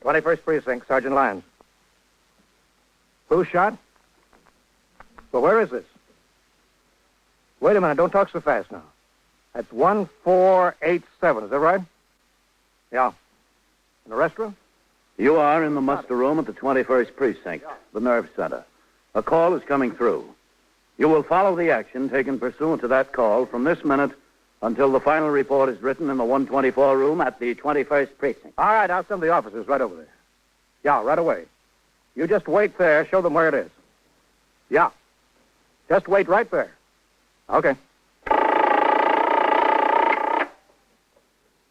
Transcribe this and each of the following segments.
21st Precinct, Sergeant Lyons. Who's shot? Well, where is this? Wait a minute, don't talk so fast now. That's 1487, is that right? Yeah. In the restroom? You are in the muster room at the 21st Precinct, the nerve center. A call is coming through. You will follow the action taken pursuant to that call from this minute until the final report is written in the 124 room at the 21st Precinct. All right, I'll send the officers right over there. Yeah, right away. You just wait there, show them where it is. Yeah. Just wait right there. Okay.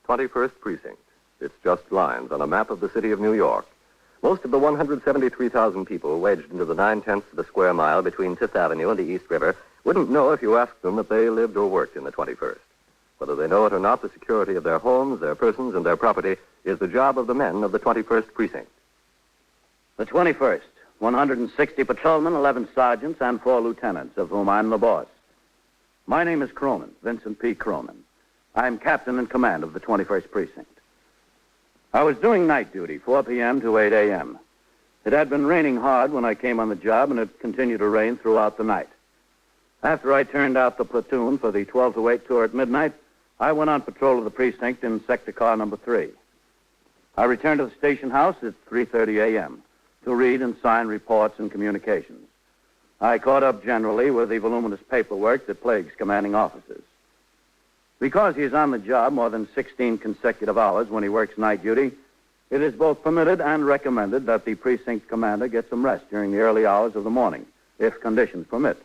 21st Precinct. It's just lines on a map of the city of New York. Most of the 173,000 people wedged into the 9/10 of the square mile between Fifth Avenue and the East River wouldn't know if you asked them that they lived or worked in the 21st. Whether they know it or not, the security of their homes, their persons, and their property is the job of the men of the 21st Precinct. The 21st, 160 patrolmen, 11 sergeants, and 4 lieutenants, of whom I'm the boss. My name is Croman, Vincent P. Croman. I'm captain in command of the 21st Precinct. I was doing night duty, 4 p.m. to 8 a.m. It had been raining hard when I came on the job, and it continued to rain throughout the night. After I turned out the platoon for the 12 to 8 tour at midnight, I went on patrol of the precinct in sector car number 3. I returned to the station house at 3:30 a.m. to read and sign reports and communications. I caught up generally with the voluminous paperwork that plagues commanding officers. Because he's on the job more than 16 consecutive hours when he works night duty, it is both permitted and recommended that the precinct commander get some rest during the early hours of the morning, if conditions permit.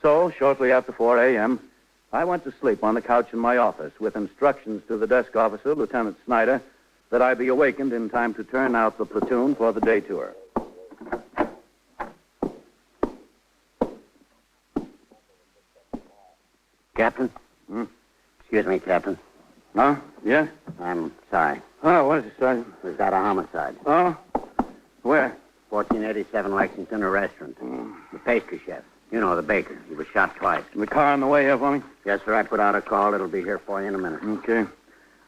So, shortly after 4 a.m., I went to sleep on the couch in my office with instructions to the desk officer, Lieutenant Snyder, that I be awakened in time to turn out the platoon for the day tour. Captain? Excuse me, Captain. Huh? Yeah? I'm sorry. Oh, what is it, Sergeant? We've got a homicide. Oh? Where? 1487 Lexington, a restaurant. The pastry chef. You know, the baker. He was shot twice. The car on the way here for me? Yes, sir. I put out a call. It'll be here for you in a minute. Okay.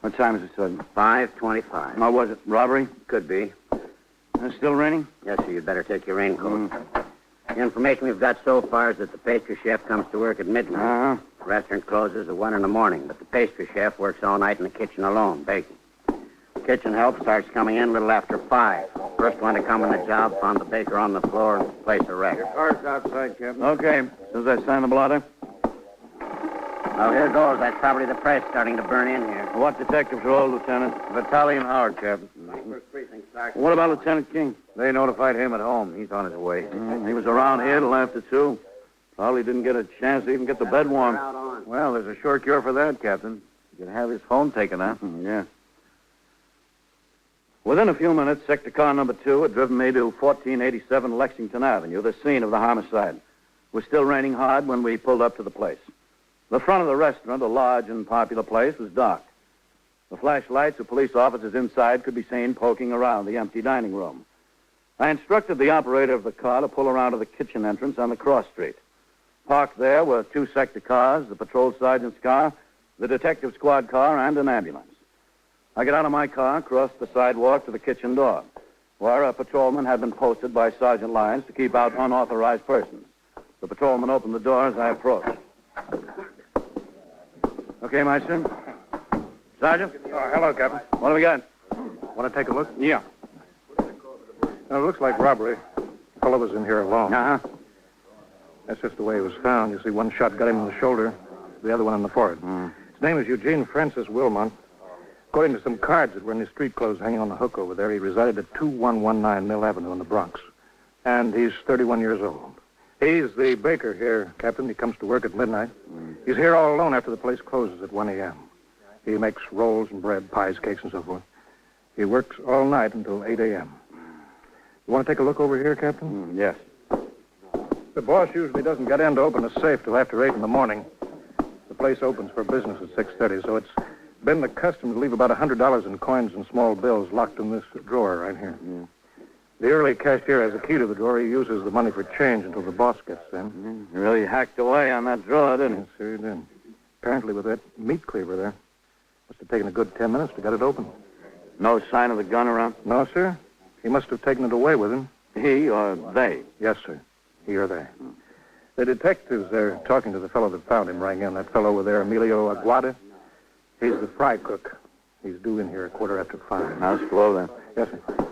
What time is it, Sergeant? 5:25. How was it? Robbery? Could be. It's still raining? Yes, sir. You'd better take your raincoat. The information we've got so far is that the pastry chef comes to work at midnight. Uh-huh. The restaurant closes at 1 in the morning, but the pastry chef works all night in the kitchen alone, baking. Kitchen help starts coming in a little after 5. First one to come on the job found the baker on the floor and place a wreck. Your car's outside, Captain. Okay. As soon as I sign the blotter. Well, here goes. That's probably the press starting to burn in here. What detectives role, Lieutenant? Vitaly and Howard, Captain. First precinct, Sergeant. What about Lieutenant King? They notified him at home. He's on his way. He was around here till after 2. Probably didn't get a chance to even get the bed warm. Out on. Well, there's a sure cure for that, Captain. You can have his phone taken out. Yeah. Within a few minutes, sector car number 2 had driven me to 1487 Lexington Avenue, the scene of the homicide. It was still raining hard when we pulled up to the place. The front of the restaurant, a large and popular place, was dark. The flashlights of police officers inside could be seen poking around the empty dining room. I instructed the operator of the car to pull around to the kitchen entrance on the cross street. Parked there were 2 sector cars, the patrol sergeant's car, the detective squad car, and an ambulance. I got out of my car, crossed the sidewalk to the kitchen door, where a patrolman had been posted by Sergeant Lyons to keep out unauthorized persons. The patrolman opened the door as I approached. Okay, Maestro. Sergeant? Hello, Captain. What do we got? Want to take a look? Yeah. It looks like robbery. The fellow was in here alone. Uh-huh. That's just the way he was found. You see, one shot got him in the shoulder, the other one in the forehead. His name is Eugene Francis Wilmot. According to some cards that were in his street clothes hanging on the hook over there, he resided at 2119 Mill Avenue in the Bronx. And he's 31 years old. He's the baker here, Captain. He comes to work at midnight. He's here all alone after the place closes at 1 a.m. He makes rolls and bread, pies, cakes, and so forth. He works all night until 8 a.m. You want to take a look over here, Captain? Yes. The boss usually doesn't get in to open a safe till after 8 in the morning. The place opens for business at 6:30, so it's been the custom to leave about $100 in coins and small bills locked in this drawer right here. The early cashier has a key to the drawer. He uses the money for change until the boss gets in. You really hacked away on that drawer, didn't Yes, sir, he did. Apparently with that meat cleaver there. Must have taken a good 10 minutes to get it open. No sign of the gun around? No, sir. He must have taken it away with him. He or they? Yes, sir. He or they. The detectives, they're talking to the fellow that found him, rang in. That fellow over there, Emilio Aguada. He's the fry cook. He's due in here at 5:15. Now, slow then. Yes, sir.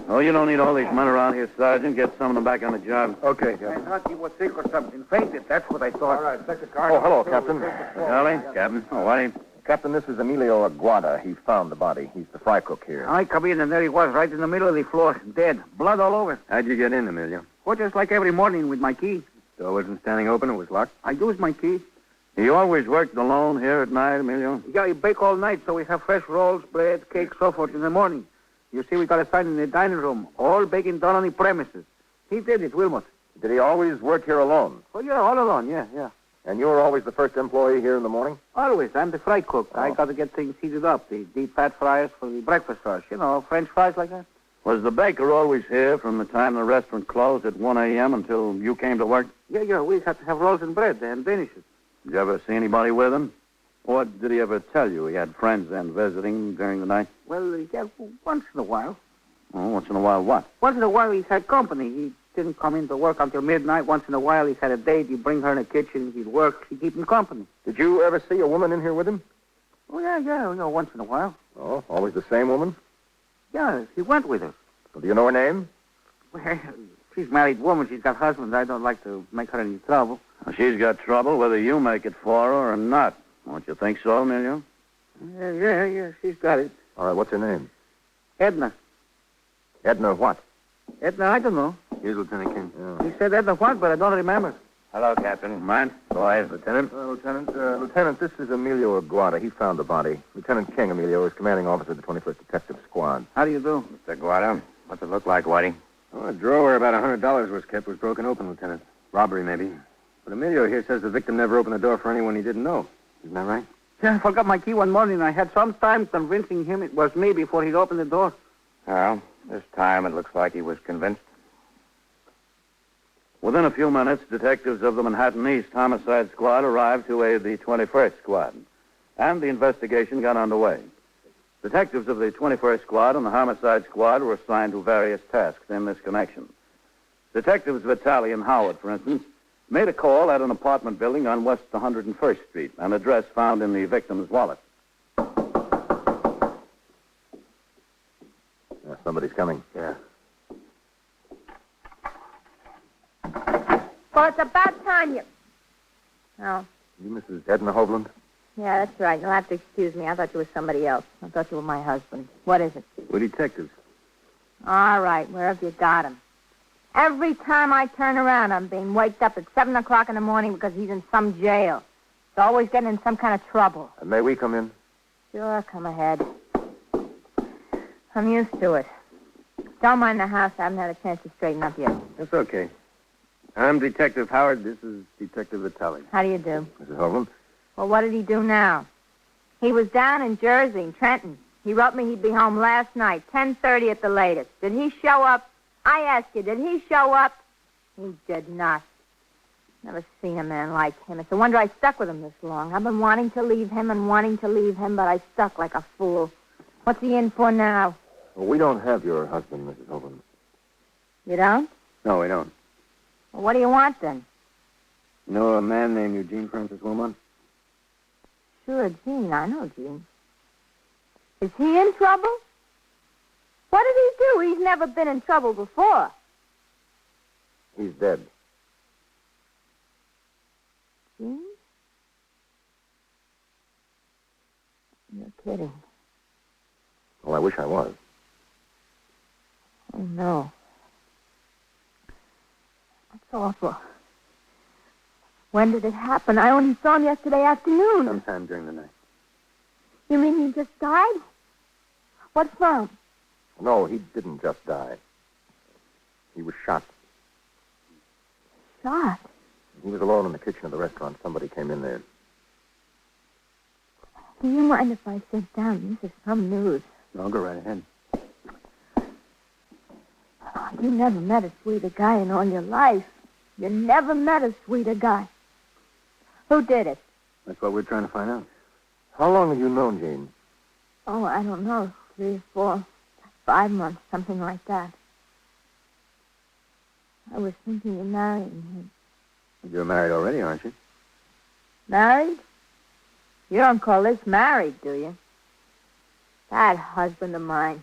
Oh, you don't need all these men around here, Sergeant. Get some of them back on the job. Okay, yeah. I thought he was sick or something. Fainted, that's what I thought. All right, take the car. Oh, hello, Captain. Charlie? Captain? Oh, what? Captain, this is Emilio Aguada. He found the body. He's the fry cook here. I come in, and there he was, right in the middle of the floor, dead. Blood all over. How'd you get in, Emilio? Well, just like every morning with my key. Door wasn't standing open. It was locked. I used my key. You always worked alone here at night, Emilio? Yeah, we bake all night, so we have fresh rolls, bread, cake, so forth in the morning. You see, we got a sign in the dining room. All baking done on the premises. He did it, Wilmot. Did he always work here alone? Oh, yeah, all alone, yeah. And you were always the first employee here in the morning? Always. I'm the fry cook. I got to get things heated up. The deep fat fryers for the breakfast rush. You know, French fries like that. Was the baker always here from the time the restaurant closed at 1 a.m. until you came to work? Yeah, we had to have rolls and bread and finishes. Did you ever see anybody with him? Or did he ever tell you he had friends then visiting during the night? Well, yeah, once in a while. Oh, once in a while what? Once in a while, he had company. He didn't come into work until midnight. Once in a while, he had a date. He'd bring her in the kitchen. He'd work. He'd keep him company. Did you ever see a woman in here with him? Oh, yeah, once in a while. Oh, always the same woman? Yeah, he went with her. Well, do you know her name? Well, she's a married woman. She's got husbands. I don't like to make her any trouble. Well, she's got trouble whether you make it for her or not. Don't you think so, Emilio? Yeah, she's got it. All right, what's her name? Edna. Edna what? Edna, I don't know. Here's Lieutenant King. Yeah. He said Edna what, but I don't remember. Hello, Captain. Mind? Boys. Lieutenant, this is Emilio Aguada. He found the body. Lieutenant King, Emilio, is commanding officer of the 21st Detective Squad. How do you do? Mr. Guada, what's it look like, Whitey? Oh, a drawer where about $100 was kept was broken open, Lieutenant. Robbery, maybe. But Emilio here says the victim never opened the door for anyone he didn't know. Isn't that right? Yeah, I forgot my key one morning. I had some time convincing him it was me before he'd opened the door. Well, this time it looks like he was convinced. Within a few minutes, detectives of the Manhattan East Homicide Squad arrived to aid the 21st Squad, and the investigation got underway. Detectives of the 21st Squad and the Homicide Squad were assigned to various tasks in this connection. Detectives Vitale and Howard, for instance, made a call at an apartment building on West 101st Street, an address found in the victim's wallet. Somebody's coming. Yeah. Well, it's about time you... Oh, You Mrs. Edna Hovland? yeah, that's right. You'll have to excuse me. I thought you were somebody else. I thought you were my husband. What is it? We're detectives. All right, where have you got him? Every time I turn around, I'm being waked up at 7 o'clock in the morning because he's in some jail. He's always getting in some kind of trouble. May we come in? Sure, come ahead. I'm used to it. Don't mind the house. I haven't had a chance to straighten up yet. That's okay. I'm Detective Howard. This is Detective Vitale. How do you do? Mrs. Hovland? Well, what did he do now? He was down in Jersey, in Trenton. He wrote me he'd be home last night, 10:30 at the latest. Did he show up? I ask you, did he show up? He did not. Never seen a man like him. It's a wonder I stuck with him this long. I've been wanting to leave him, but I stuck like a fool. What's he in for now? Well, we don't have your husband, Mrs. Hovland. You don't? No, we don't. Well, what do you want, then? You know a man named Eugene Francis Wilmot? Sure, Gene. I know Gene. Is he in trouble? What did he do? He's never been in trouble before. He's dead. Gene? You're kidding. Well, I wish I was. Oh, no. That's awful. When did it happen? I only saw him yesterday afternoon. Sometime during the night. You mean he just died? What from? No, he didn't just die. He was shot. Shot? He was alone in the kitchen of the restaurant. Somebody came in there. Do you mind if I sit down? This is some news. No, go right ahead. Oh, you never met a sweeter guy in all your life. You never met a sweeter guy. Who did it? That's what we're trying to find out. How long have you known Gene? Oh, I don't know. 3, 4, 5 months, something like that. I was thinking of marrying him. You're married already, aren't you? Married? You don't call this married, do you? That husband of mine.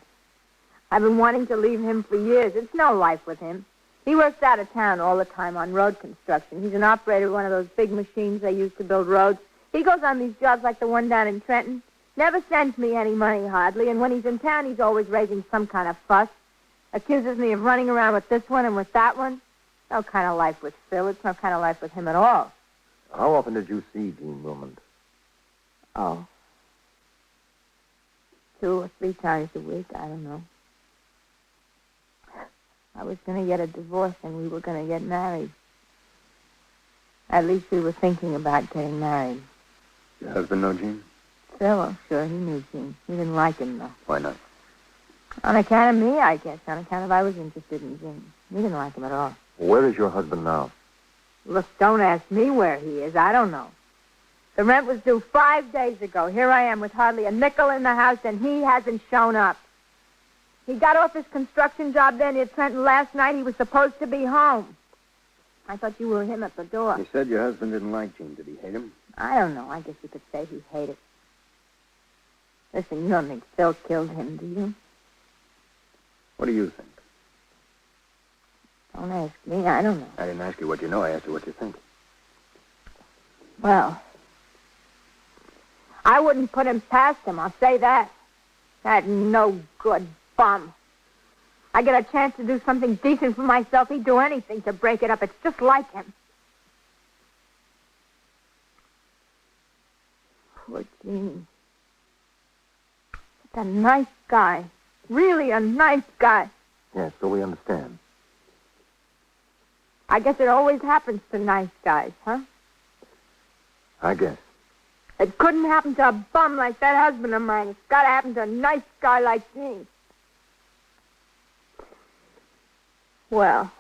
I've been wanting to leave him for years. It's no life with him. He works out of town all the time on road construction. He's an operator of one of those big machines they use to build roads. He goes on these jobs like the one down in Trenton. Never sends me any money, hardly. And when he's in town, he's always raising some kind of fuss. Accuses me of running around with this one and with that one. No kind of life with Phil. It's no kind of life with him at all. How often did you see Jean Wilmot? Oh. 2 or 3 times a week. I don't know. I was going to get a divorce and we were going to get married. At least we were thinking about getting married. Your husband know Jean? Phil, oh, sure, he knew Jean. He didn't like him, though. Why not? On account of me, I guess. On account of I was interested in Jean. He didn't like him at all. Where is your husband now? Look, don't ask me where he is. I don't know. The rent was due 5 days ago. Here I am with hardly a nickel in the house, and he hasn't shown up. He got off his construction job there near Trenton last night. He was supposed to be home. I thought you were him at the door. You said your husband didn't like Jean. Did he hate him? I don't know. I guess you could say he hated. Listen, you don't think Phil killed him, do you? What do you think? Don't ask me. I don't know. I didn't ask you what you know. I asked you what you think. Well, I wouldn't put him past him, I'll say that. That no-good bum. I get a chance to do something decent for myself, he'd do anything to break it up. It's just like him. Poor Jean. Such a nice guy. Really a nice guy. Yes, so we understand. I guess it always happens to nice guys, huh? I guess. It couldn't happen to a bum like that husband of mine. It's got to happen to a nice guy like me. Well,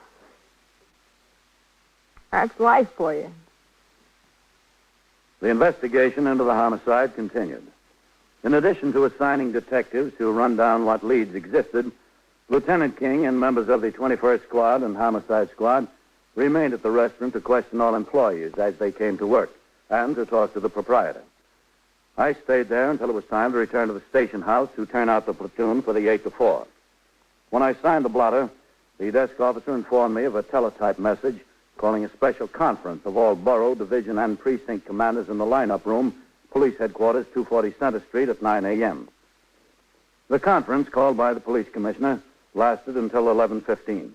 that's life for you. The investigation into the homicide continued. In addition to assigning detectives to run down what leads existed, Lieutenant King and members of the 21st Squad and Homicide Squad remained at the restaurant to question all employees as they came to work and to talk to the proprietor. I stayed there until it was time to return to the station house to turn out the platoon for the 8 to 4. When I signed the blotter, the desk officer informed me of a teletype message calling a special conference of all borough, division, and precinct commanders in the lineup room, Police Headquarters, 240 Center Street at 9 a.m. The conference, called by the police commissioner, lasted until 11:15.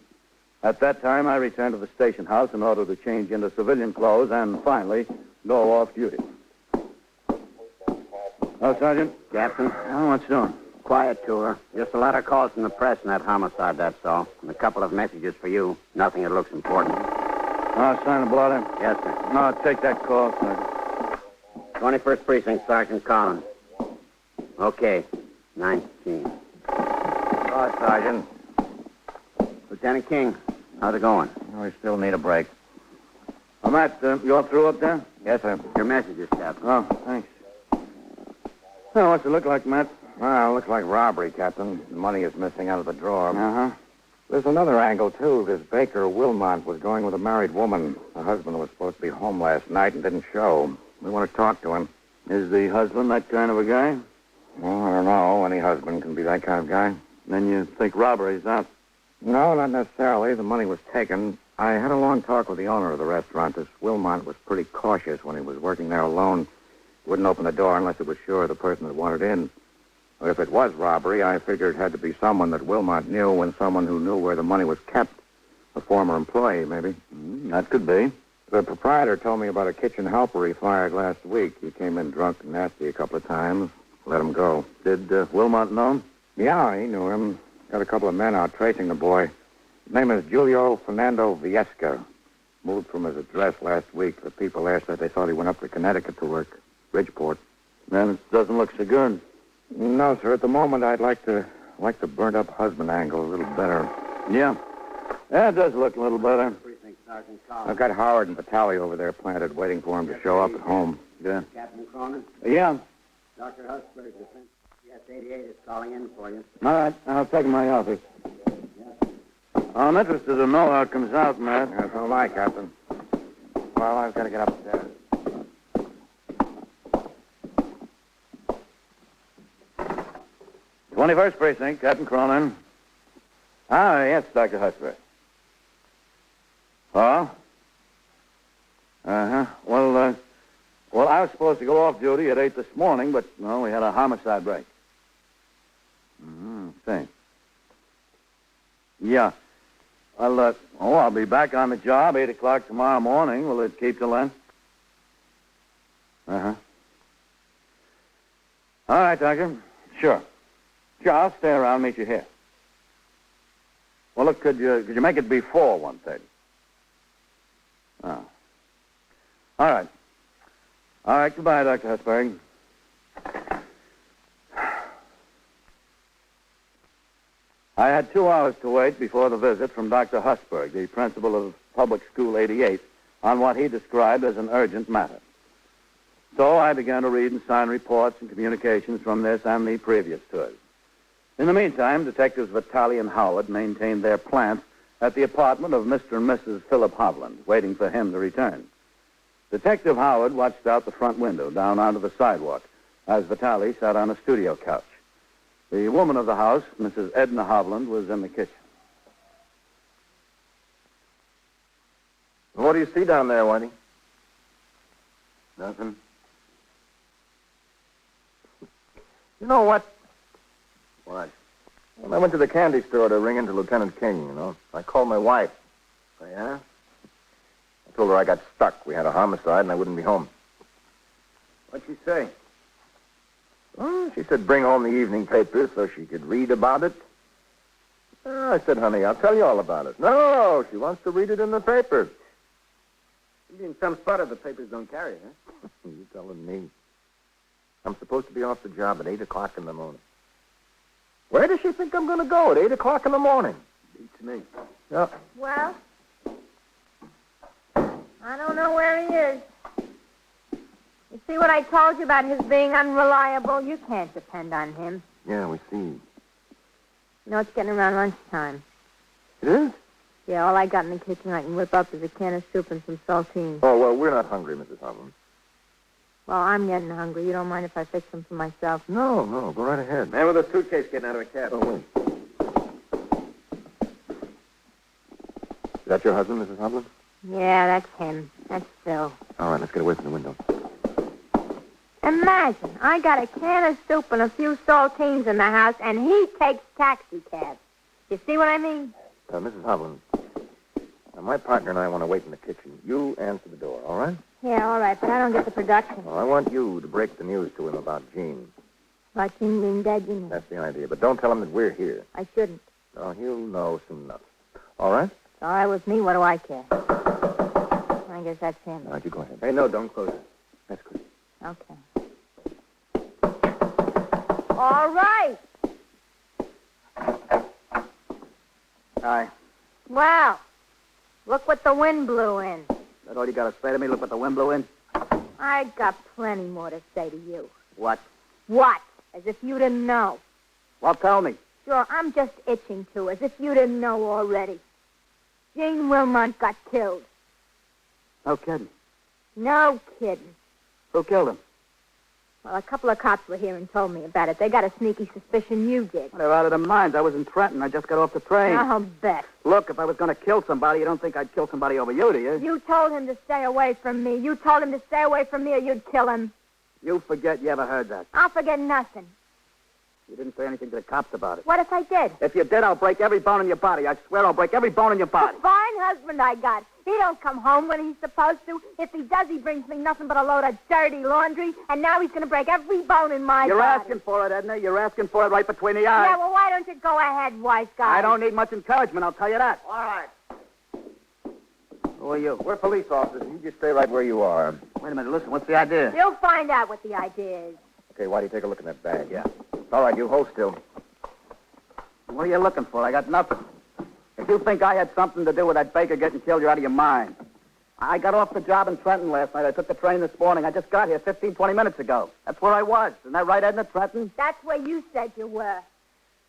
At that time, I returned to the station house in order to change into civilian clothes and, finally, go off duty. Oh, Sergeant? Captain? Oh, what's doing? Quiet tour. Just a lot of calls from the press in that homicide, that's all. And a couple of messages for you. Nothing that looks important. Oh, sign the blotter? Yes, sir. No, take that call, Sergeant. 21st Precinct, Sergeant Collins. Okay. 19. Oh, Sergeant. Lieutenant King, how's it going? We still need a break. Oh, Matt, you all through up there? Yes, sir. Your messages, Captain. Oh, thanks. Oh, what's it look like, Matt? Well, it looks like robbery, Captain. The money is missing out of the drawer. Uh-huh. There's another angle, too. This Baker Wilmot was going with a married woman. The husband was supposed to be home last night and didn't show. We want to talk to him. Is the husband that kind of a guy? Well, I don't know. Any husband can be that kind of guy. Then you think robbery's out? No, not necessarily. The money was taken. I had a long talk with the owner of the restaurant. This Wilmot was pretty cautious when he was working there alone. Wouldn't open the door unless it was sure of the person that wanted in. Well, if it was robbery, I figured it had to be someone that Wilmot knew and someone who knew where the money was kept. A former employee, maybe. That could be. The proprietor told me about a kitchen helper he fired last week. He came in drunk and nasty a couple of times. Let him go. Did Wilmot know him? Yeah, he knew him. Got a couple of men out tracing the boy. His name is Julio Fernando Viesca. Moved from his address last week. The people there said they thought he went up to Connecticut to work. Bridgeport. Then it doesn't look so good. No, sir. At the moment, I'd like the burnt-up husband angle a little better. Yeah. Yeah, it does look a little better. Precinct, Sergeant Collins. I've got Howard and Vitale over there planted, waiting for him to show up at home. Yeah. Captain Cronin? Yeah. Dr. Husberg, defense. Yeah. Yes, 88 is calling in for you. All right, I'll take my office. I'm interested to know how it comes out, Matt. Yeah, so am I, Captain. Well, I've got to get upstairs. '21st Precinct, Captain Cronin. Ah, yes, Dr. Husband. Oh? Uh-huh. Well, I was supposed to go off duty at 8 this morning, but, no, we had a homicide break. Thanks. Yeah. I'll be back on the job 8 o'clock tomorrow morning. Will it keep till then? Uh-huh. All right, Doctor. Sure. Sure, I'll stay around, meet you here. Well, look, could you make it before 1:30? Oh. All right. All right, goodbye, Dr. Husberg. I had 2 hours to wait before the visit from Dr. Husberg, the principal of Public School 88, on what he described as an urgent matter. So I began to read and sign reports and communications from this and the previous tours. In the meantime, Detectives Vitale and Howard maintained their plant at the apartment of Mr. and Mrs. Philip Hovland, waiting for him to return. Detective Howard watched out the front window down onto the sidewalk as Vitale sat on a studio couch. The woman of the house, Mrs. Edna Hovland, was in the kitchen. What do you see down there, Whitey? Nothing. You know what? What? When I went to the candy store to ring into Lieutenant King, I called my wife. Oh, yeah? I told her I got stuck. We had a homicide and I wouldn't be home. What'd she say? Oh, she said bring home the evening papers so she could read about it. Oh, I said, honey, I'll tell you all about it. No, she wants to read it in the papers. You mean some spot of the papers don't carry, huh? You telling me? I'm supposed to be off the job at 8 o'clock in the morning. Where does she think I'm going to go at 8 o'clock in the morning? Beats me. Yeah. Well, I don't know where he is. You see what I told you about his being unreliable? You can't depend on him. Yeah, we see. You know, it's getting around lunchtime. It is? Yeah, all I got in the kitchen I can whip up is a can of soup and some saltines. Oh, well, we're not hungry, Mrs. Hovland. Well, I'm getting hungry. You don't mind if I fix them for myself? No, go right ahead. Man with a suitcase getting out of a cab. Oh, wait. Is that your husband, Mrs. Hovland? Yeah, that's him. That's Phil. All right, let's get away from the window. Imagine, I got a can of soup and a few saltines in the house, and he takes taxi cabs. You see what I mean? Mrs. Hovland, my partner and I want to wait in the kitchen. You answer the door, all right? Yeah, all right, but I don't get the production. Well, I want you to break the news to him about Jean. About Jean being dead, you know. That's the idea. But don't tell him that we're here. I shouldn't. No, he'll know soon enough. All right? It's all right with me. What do I care? I guess that's him. All right, you go ahead. Hey, no, don't close it. That's good. Okay. All right. Hi. Well, look what the wind blew in. That all you got to say to me? Look what the wind blew in? I got plenty more to say to you. What? What? As if you didn't know. Well, tell me. Sure, I'm just itching to, as if you didn't know already. Jane Wilmot got killed. No kidding. No kidding. Who killed him? Well, a couple of cops were here and told me about it. They got a sneaky suspicion you did. They're out of their minds. I was in Trenton. I just got off the train. I'll bet. Look, if I was going to kill somebody, you don't think I'd kill somebody over you, do you? You told him to stay away from me. You told him to stay away from me or you'd kill him. You forget you ever heard that. I'll forget nothing. You didn't say anything to the cops about it. What if I did? If you did, I'll break every bone in your body. I swear I'll break every bone in your body. A fine husband I got. He don't come home when he's supposed to. If he does, he brings me nothing but a load of dirty laundry, and now he's going to break every bone in my You're body. asking for it, Edna. You're asking for it right between the eyes. Yeah, well, why don't you go ahead, wise guy? I don't need much encouragement, I'll tell you that. All right. Who are you? We're police officers. You just stay right where you are. Wait a minute, listen, what's the idea? You'll find out what the idea is. Okay, why do you take a look in that bag? Yeah. All right, you hold still. What are you looking for? I got nothing. If you think I had something to do with that baker getting killed, you're out of your mind. I got off the job in Trenton last night. I took the train this morning. I just got here 20 minutes ago. That's where I was. Isn't that right, Edna, Trenton? That's where you said you were.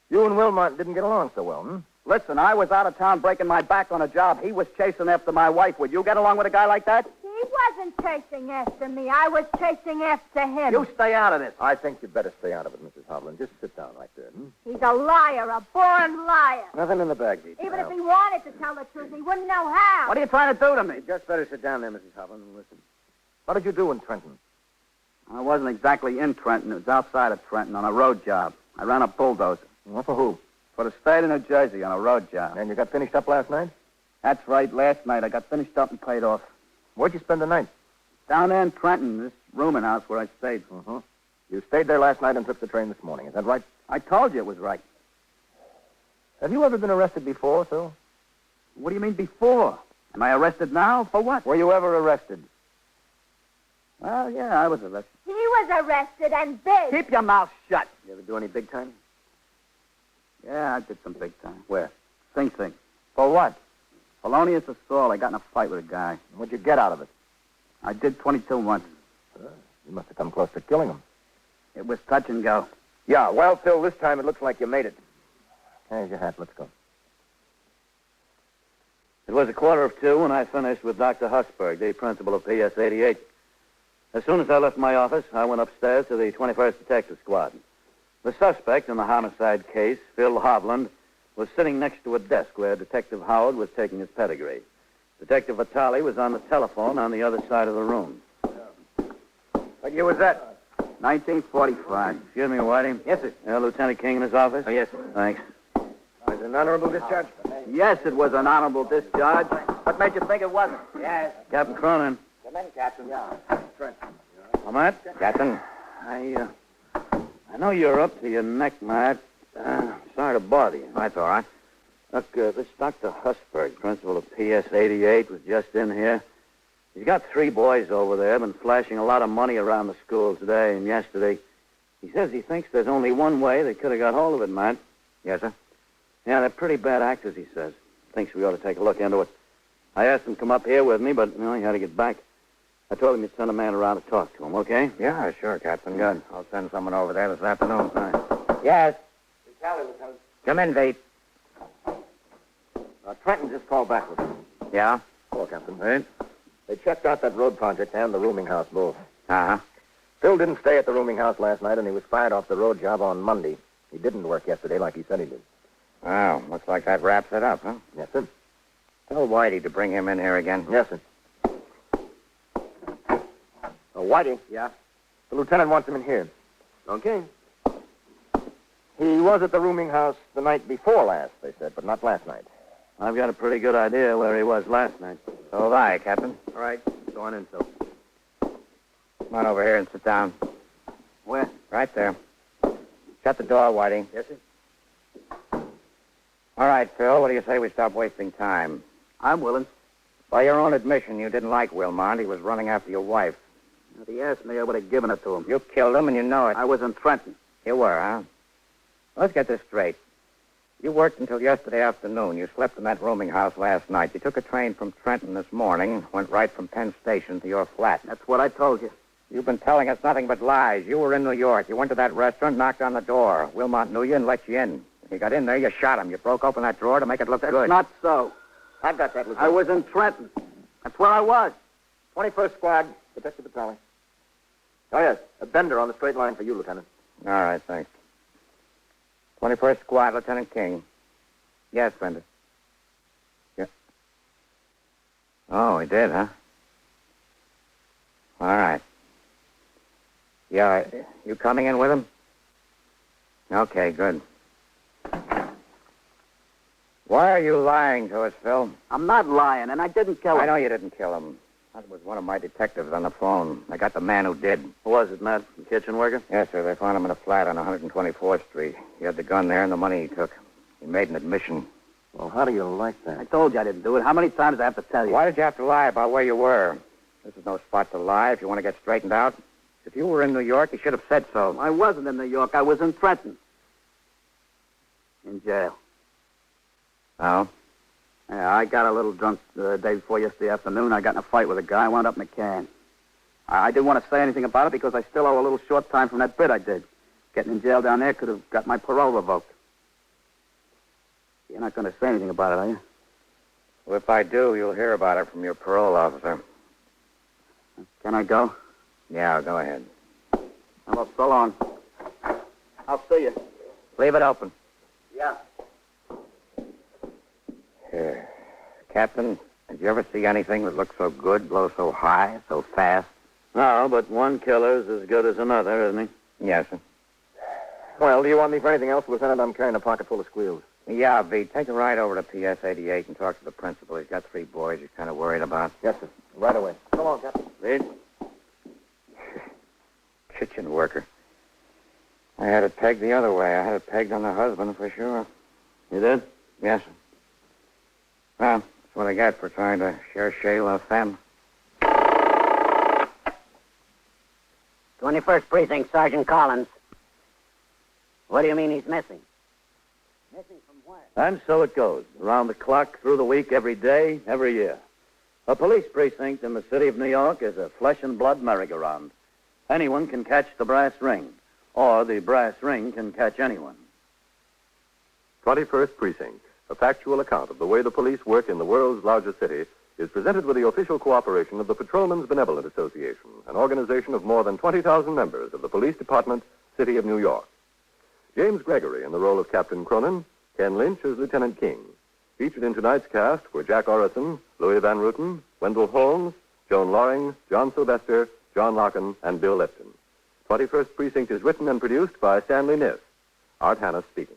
You and Wilmot didn't get along so well, hmm? Listen, I was out of town breaking my back on a job. He was chasing after my wife. Would you get along with a guy like that? He wasn't chasing after me. I was chasing after him. You stay out of this. I think you'd better stay out of it, Mrs. Hovland. Just sit down right there, hmm? He's a liar, a born liar. Nothing in the bag, Pete. Even if he wanted to tell the truth, he wouldn't know how. What are you trying to do to me? Just better sit down there, Mrs. Hovland, and listen. What did you do in Trenton? I wasn't exactly in Trenton. It was outside of Trenton on a road job. I ran a bulldozer. Well, for who? For the state of New Jersey on a road job. And you got finished up last night? That's right. Last night I got finished up and paid off. Where'd you spend the night? Down there in Trenton, this rooming house where I stayed. Uh-huh. You stayed there last night and took the train this morning. Is that right? I told you it was right. Have you ever been arrested before, Phil? What do you mean before? Am I arrested now? For what? Were you ever arrested? Well, yeah, I was arrested. He was arrested and big. Keep your mouth shut. You ever do any big time? Yeah, I did some big time. Where? Sing Sing. For what? Felonious assault. I got in a fight with a guy. What'd you get out of it? I did 22 months. You must have come close to killing him. It was touch and go. Yeah, well, Phil, this time it looks like you made it. Here's your hat. Let's go. It was 1:45 when I finished with Dr. Hussberg, the principal of PS 88. As soon as I left my office, I went upstairs to the 21st Detective Squad. The suspect in the homicide case, Phil Hovland, was sitting next to a desk where Detective Howard was taking his pedigree. Detective Vitale was on the telephone on the other side of the room. What year was that? 1945. Excuse me, Whitey. Yes, sir. Lieutenant King in his office? Oh, yes, sir. Thanks. Was it an honorable discharge? Yes, it was an honorable discharge. What made you think it wasn't? Yes. Captain Cronin. Come in, Captain. Yeah. Trent. Matt? Captain? I know you're up to your neck, Matt. Sorry to bother you. That's all right. Look, this Dr. Hussberg, principal of PS 88, was just in here. He's got 3 boys over there, been flashing a lot of money around the school today and yesterday. He says he thinks there's only one way they could have got hold of it, Matt. Yes, sir. Yeah, they're pretty bad actors, he says. Thinks we ought to take a look into it. I asked him to come up here with me, but, he had to get back. I told him you'd send a man around to talk to him, okay? Yeah, sure, Captain. Good. I'll send someone over there this afternoon. All right. Yes. Come in, Vate. Trenton just called back with him. Yeah? Hello, Captain. Right. They checked out that road project and the rooming house both. Uh-huh. Phil didn't stay at the rooming house last night, and he was fired off the road job on Monday. He didn't work yesterday like he said he did. Well, looks like that wraps it up, huh? Yes, sir. Tell Whitey to bring him in here again. Yes, sir. Oh, Whitey. Yeah? The lieutenant wants him in here. Okay. He was at the rooming house the night before last, they said, but not last night. I've got a pretty good idea where he was last night. So have I, Captain. All right. Go on in, Phil. Come on over here and sit down. Where? Right there. Shut the door, Whitey. Yes, sir? All right, Phil, what do you say we stop wasting time? I'm willing. By your own admission, you didn't like Wilmont. He was running after your wife. If he asked me, I would have given it to him. You killed him, and you know it. I was in Trenton. You were, huh? Let's get this straight. You worked until yesterday afternoon. You slept in that rooming house last night. You took a train from Trenton this morning, went right from Penn Station to your flat. That's what I told you. You've been telling us nothing but lies. You were in New York. You went to that restaurant, knocked on the door. Wilmont knew you and let you in. When you got in there, you shot him. You broke open that drawer to make it look That's good. not so. I've got that, Lieutenant. I was in Trenton. That's where I was. 21st Squad, Detective Vitale. Oh, yes. A bender on the straight line for you, Lieutenant. All right, thanks. 21st Squad, Lieutenant King. Yes, Bender. Yeah. Oh, he did, huh? All right. Yeah, you coming in with him? Okay, good. Why are you lying to us, Phil? I'm not lying, and I didn't kill him. I know you didn't kill him. That was one of my detectives on the phone. I got the man who did. Who was it, Matt? The kitchen worker? Yes, sir. They found him in a flat on 124th Street. He had the gun there and the money he took. He made an admission. Well, how do you like that? I told you I didn't do it. How many times do I have to tell you? Why did you have to lie about where you were? This is no spot to lie if you want to get straightened out. If you were in New York, you should have said so. I wasn't in New York. I was in Trenton. In jail. Oh? Yeah, I got a little drunk the day before yesterday afternoon. I got in a fight with a guy. I wound up in a can. I didn't want to say anything about it because I still owe a little short time from that bid I did. Getting in jail down there could have got my parole revoked. You're not going to say anything about it, are you? Well, if I do, you'll hear about it from your parole officer. Can I go? Yeah, go ahead. Well, so long. I'll see you. Leave it open. Yeah. Captain, did you ever see anything that looks so good, blow so high, so fast? No, but one killer's as good as another, isn't he? Yes, sir. Well, do you want me for anything else, Lieutenant? I'm carrying a pocket full of squeals. Yeah, V, take a ride over to PS 88 and talk to the principal. He's got 3 boys he's kind of worried about. Yes, sir. Right away. So long, Captain. V? Kitchen worker. I had it pegged the other way. I had it pegged on the husband for sure. You did? Yes, sir. Well, that's what I got for trying to share Shayla family. 21st Precinct, Sergeant Collins. What do you mean he's missing? Missing from where? And so it goes. Around the clock, through the week, every day, every year. A police precinct in the city of New York is a flesh and blood merry-go-round. Anyone can catch the brass ring, or the brass ring can catch anyone. 21st Precinct, a factual account of the way the police work in the world's largest city, is presented with the official cooperation of the Patrolmen's Benevolent Association, an organization of more than 20,000 members of the Police Department, City of New York. James Gregory in the role of Captain Cronin, Ken Lynch as Lieutenant King. Featured in tonight's cast were Jack Orison, Louis Van Ruten, Wendell Holmes, Joan Loring, John Sylvester, John Larkin, and Bill Lipton. 21st Precinct is written and produced by Stanley Niss. Art Hanna speaking.